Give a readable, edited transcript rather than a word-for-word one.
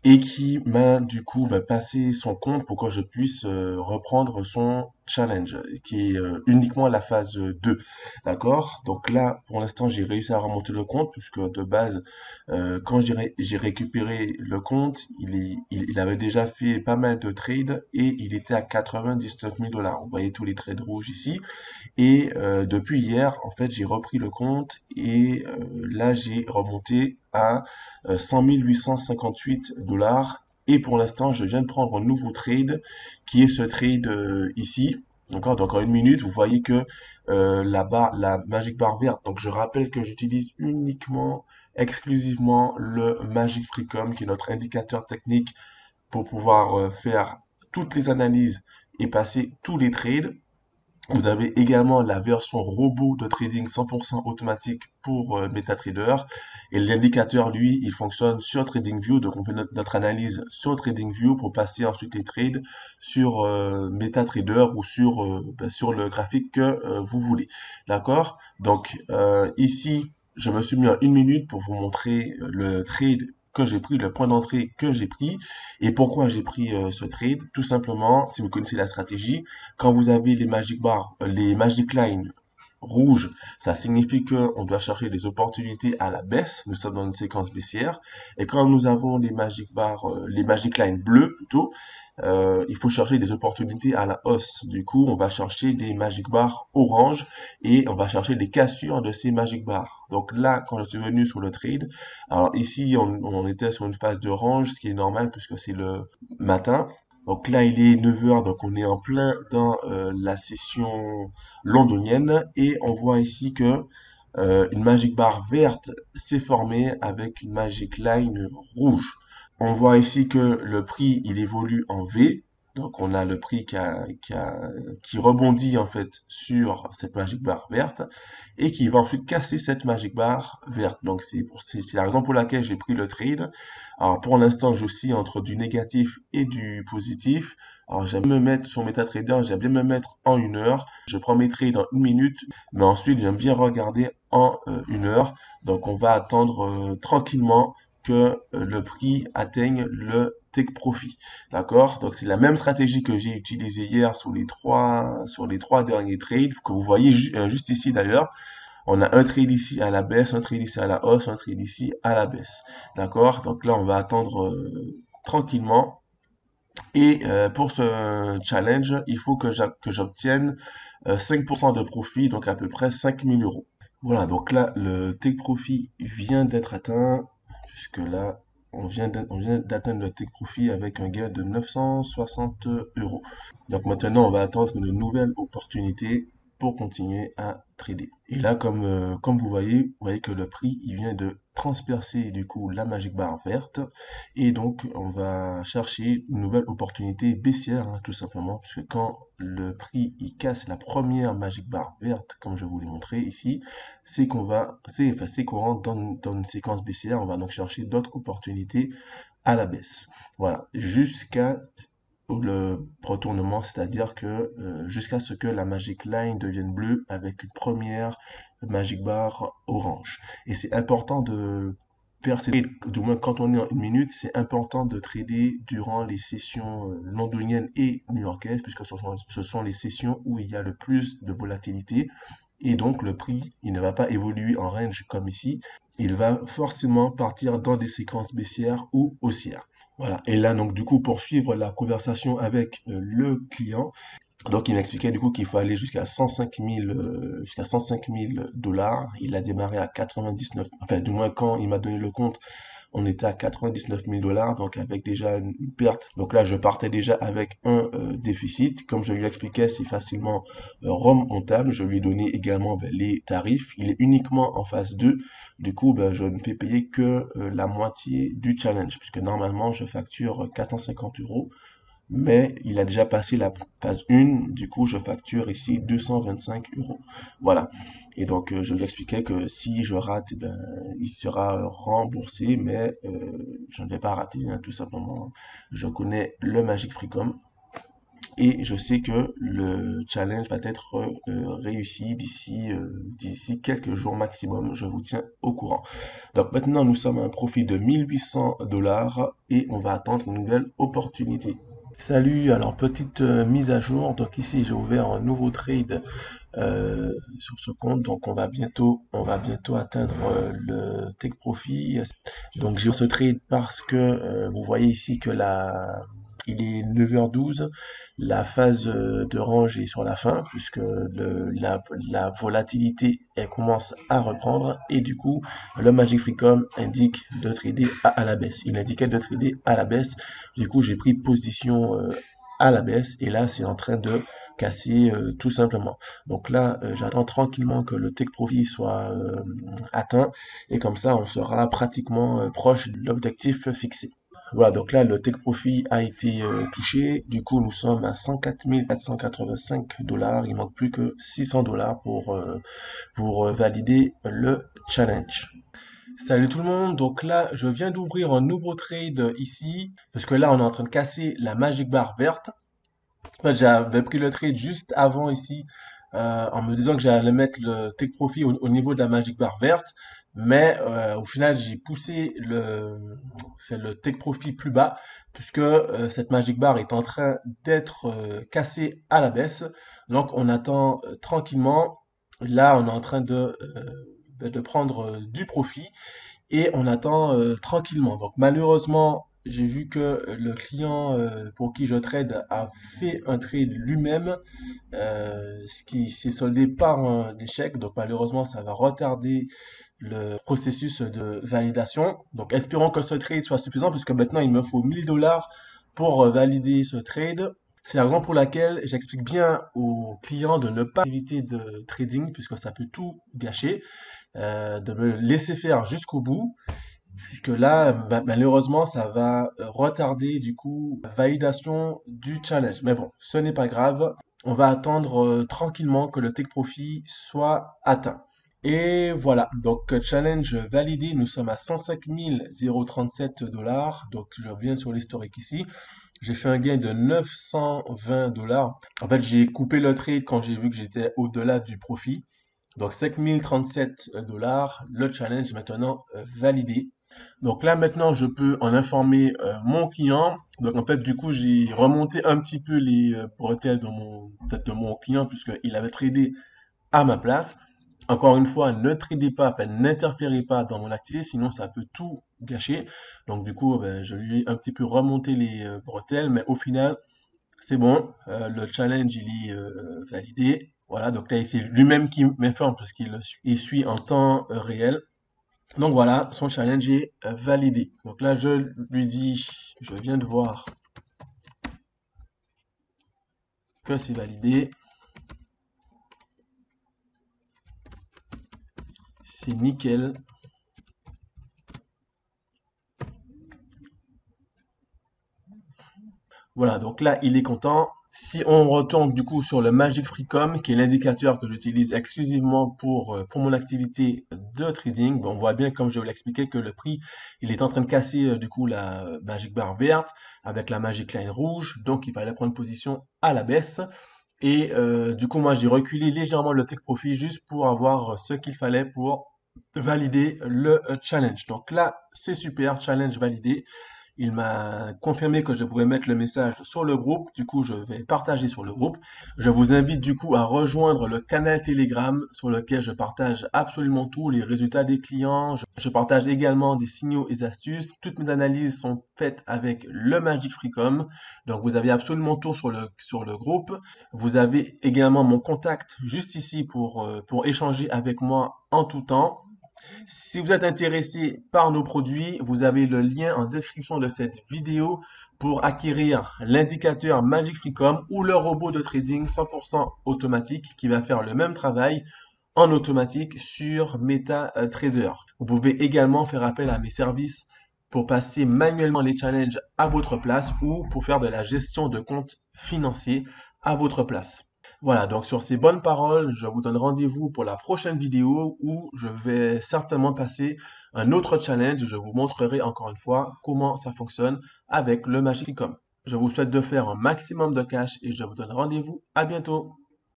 et qui m'a du coup passé son compte pour que je puisse reprendre son challenge, qui est uniquement la phase 2. D'accord? Donc là, pour l'instant, j'ai réussi à remonter le compte, puisque de base, quand j'ai récupéré le compte, il avait déjà fait pas mal de trades et il était à 99 000 dollars. Vous voyez tous les trades rouges ici. Et depuis hier, en fait, j'ai repris le compte et là, j'ai remonté à 100 858 dollars. Et pour l'instant, je viens de prendre un nouveau trade qui est ce trade ici. D'accord? Donc en une minute, vous voyez que la Magic Bar verte. Donc je rappelle que j'utilise uniquement, exclusivement le Magic Freecom, qui est notre indicateur technique pour pouvoir faire toutes les analyses et passer tous les trades. Vous avez également la version robot de trading 100% automatique pour MetaTrader. Et l'indicateur, lui, il fonctionne sur TradingView. Donc, on fait notre analyse sur TradingView pour passer ensuite les trades sur MetaTrader ou sur le graphique que vous voulez. D'accord? Donc, ici, je me suis mis en une minute pour vous montrer le trade que j'ai pris, le point d'entrée que j'ai pris. Et pourquoi j'ai pris ce trade? Tout simplement, si vous connaissez la stratégie, quand vous avez les Magic Bars, les Magic Line rouges, ça signifie qu'on doit chercher des opportunités à la baisse. Nous sommes dans une séquence baissière. Et quand nous avons les Magic Bars, les Magic Line bleus plutôt, il faut chercher des opportunités à la hausse. Du coup, on va chercher des Magic Bars orange et on va chercher des cassures de ces Magic Bars. Donc là, quand je suis venu sur le trade, alors ici, on était sur une phase d'orange, ce qui est normal puisque c'est le matin. Donc là, il est 9 heures, donc on est en plein dans la session londonienne et on voit ici que une Magic Bar verte s'est formée avec une Magic Line rouge. On voit ici que le prix, il évolue en V. Donc, on a le prix qui rebondit en fait sur cette Magic Bar verte et qui va ensuite casser cette Magic Bar verte. Donc, c'est la raison pour laquelle j'ai pris le trade. Alors, pour l'instant, j'oscille entre du négatif et du positif. Alors, j'aime me mettre sur MetaTrader, j'aime bien me mettre en une heure. Je prends mes trades en une minute, mais ensuite, j'aime bien regarder en une heure. Donc, on va attendre tranquillement que le prix atteigne le take profit. D'accord? Donc, c'est la même stratégie que j'ai utilisée hier sur les trois derniers trades que vous voyez juste ici d'ailleurs. On a un trade ici à la baisse, un trade ici à la hausse, un trade ici à la baisse. D'accord? Donc là, on va attendre tranquillement. Et pour ce challenge, il faut que j'obtienne 5% de profit, donc à peu près 5 000 euros. Voilà, donc là, le take profit vient d'être atteint, puisque là, on vient d'atteindre le take profit avec un gain de 960 euros. Donc maintenant, on va attendre une nouvelle opportunité pour continuer à trader. Et là, comme vous voyez que le prix, il vient de transpercer du coup la Magic Bar verte. Et donc, on va chercher une nouvelle opportunité baissière, hein, tout simplement, puisque quand le prix, il casse la première Magic Bar verte, comme je vous l'ai montré ici, c'est qu'on rentre dans une séquence baissière. On va donc chercher d'autres opportunités à la baisse. Voilà. Jusqu'à le retournement, c'est-à-dire que jusqu'à ce que la Magic Line devienne bleue avec une première Magic Bar orange. Et c'est important de faire ces trades, du moins quand on est en une minute, c'est important de trader durant les sessions londoniennes et new-yorkaises, puisque ce sont les sessions où il y a le plus de volatilité. Et donc le prix, il ne va pas évoluer en range comme ici, il va forcément partir dans des séquences baissières ou haussières. Voilà. Et là, donc, du coup, pour suivre la conversation avec le client, donc, il m'expliquait du coup qu'il faut aller jusqu'à 105 000 dollars. Il a démarré à 99, enfin, du moins, quand il m'a donné le compte, on était à 99 000 dollars, donc avec déjà une perte. Donc là, je partais déjà avec un déficit. Comme je lui expliquais, c'est facilement remontable. Je lui ai donné également les tarifs. Il est uniquement en phase 2. Du coup, je ne fais payer que la moitié du challenge, puisque normalement, je facture 450 euros. Mais il a déjà passé la phase 1, du coup je facture ici 225 euros. Voilà. Et donc je lui expliquais que si je rate, eh ben, il sera remboursé, mais je ne vais pas rater, hein, tout simplement. Je connais le Magic Freecom et je sais que le challenge va être réussi d'ici quelques jours maximum. Je vous tiens au courant. Donc maintenant, nous sommes à un profit de 1800 $ et on va attendre une nouvelle opportunité. Salut, alors petite mise à jour. Donc ici, j'ai ouvert un nouveau trade sur ce compte. Donc on va bientôt atteindre le take profit. Donc j'ai ce trade parce que vous voyez ici que il est 9h12, la phase de range est sur la fin puisque la volatilité elle commence à reprendre et du coup le Magic Freecom indique de trader à la baisse. Il indiquait de trader à la baisse. Du coup j'ai pris position à la baisse et là c'est en train de casser tout simplement. Donc là j'attends tranquillement que le take profit soit atteint et comme ça on sera pratiquement proche de l'objectif fixé. Voilà, donc là, le take profit a été touché. Du coup, nous sommes à 104 485 $. Il manque plus que 600 $ pour valider le challenge. Salut tout le monde, donc là je viens d'ouvrir un nouveau trade ici, parce que là on est en train de casser la Magic Bar verte. En fait, j'avais pris le trade juste avant ici, en me disant que j'allais mettre le take profit au niveau de la Magic Bar verte, mais au final j'ai poussé le take profit plus bas, puisque cette Magic Bar est en train d'être cassée à la baisse. Donc on attend tranquillement. Là on est en train de prendre du profit et on attend tranquillement. Donc malheureusement, j'ai vu que le client pour qui je trade a fait un trade lui-même, ce qui s'est soldé par un échec. Donc malheureusement, ça va retarder le processus de validation. Donc espérons que ce trade soit suffisant puisque maintenant il me faut 1000 $ pour valider ce trade. C'est la raison pour laquelle j'explique bien aux clients de ne pas éviter de trading puisque ça peut tout gâcher, de me laisser faire jusqu'au bout, puisque là, malheureusement, ça va retarder du coup la validation du challenge. Mais bon, ce n'est pas grave. On va attendre tranquillement que le take profit soit atteint. Et voilà, donc challenge validé, nous sommes à 105 037 $. Donc je reviens sur l'historique ici. J'ai fait un gain de 920 $. En fait, j'ai coupé le trade quand j'ai vu que j'étais au-delà du profit. Donc 5037 $, le challenge est maintenant validé. Donc là maintenant je peux en informer mon client. Donc en fait du coup j'ai remonté un petit peu les bretelles de mon client puisqu'il avait tradé à ma place. Encore une fois, ne tradez pas, enfin, n'interférez pas dans mon activité, sinon ça peut tout gâcher. Donc du coup, ben, je lui ai un petit peu remonté les bretelles, mais au final, c'est bon. Le challenge, il est validé. Voilà, donc là, c'est lui-même qui m'informe il suit en temps réel. Donc voilà, son challenge est validé. Donc là, je lui dis, je viens de voir que c'est validé. C'est nickel. Voilà, donc là, il est content. Si on retourne du coup sur le Magic Freecom, qui est l'indicateur que j'utilise exclusivement pour mon activité de trading, ben, on voit bien, comme je vous l'expliquais, que le prix, il est en train de casser du coup la Magic Bar verte avec la Magic Line rouge. Donc, il fallait prendre position à la baisse. Et du coup, moi, j'ai reculé légèrement le take profit juste pour avoir ce qu'il fallait pour valider le challenge. Donc là, c'est super, challenge validé. Il m'a confirmé que je pouvais mettre le message sur le groupe. Du coup, je vais partager sur le groupe. Je vous invite du coup à rejoindre le canal Telegram sur lequel je partage absolument tout, les résultats des clients. Je partage également des signaux et astuces. Toutes mes analyses sont faites avec le Magic Freecom. Donc, vous avez absolument tout sur le groupe. Vous avez également mon contact juste ici pour échanger avec moi en tout temps. Si vous êtes intéressé par nos produits, vous avez le lien en description de cette vidéo pour acquérir l'indicateur Magic Freecom ou le robot de trading 100% automatique qui va faire le même travail en automatique sur MetaTrader. Vous pouvez également faire appel à mes services pour passer manuellement les challenges à votre place ou pour faire de la gestion de comptes financiers à votre place. Voilà, donc sur ces bonnes paroles, je vous donne rendez-vous pour la prochaine vidéo où je vais certainement passer un autre challenge. Je vous montrerai encore une fois comment ça fonctionne avec le Magicom. Je vous souhaite de faire un maximum de cash et je vous donne rendez-vous à bientôt.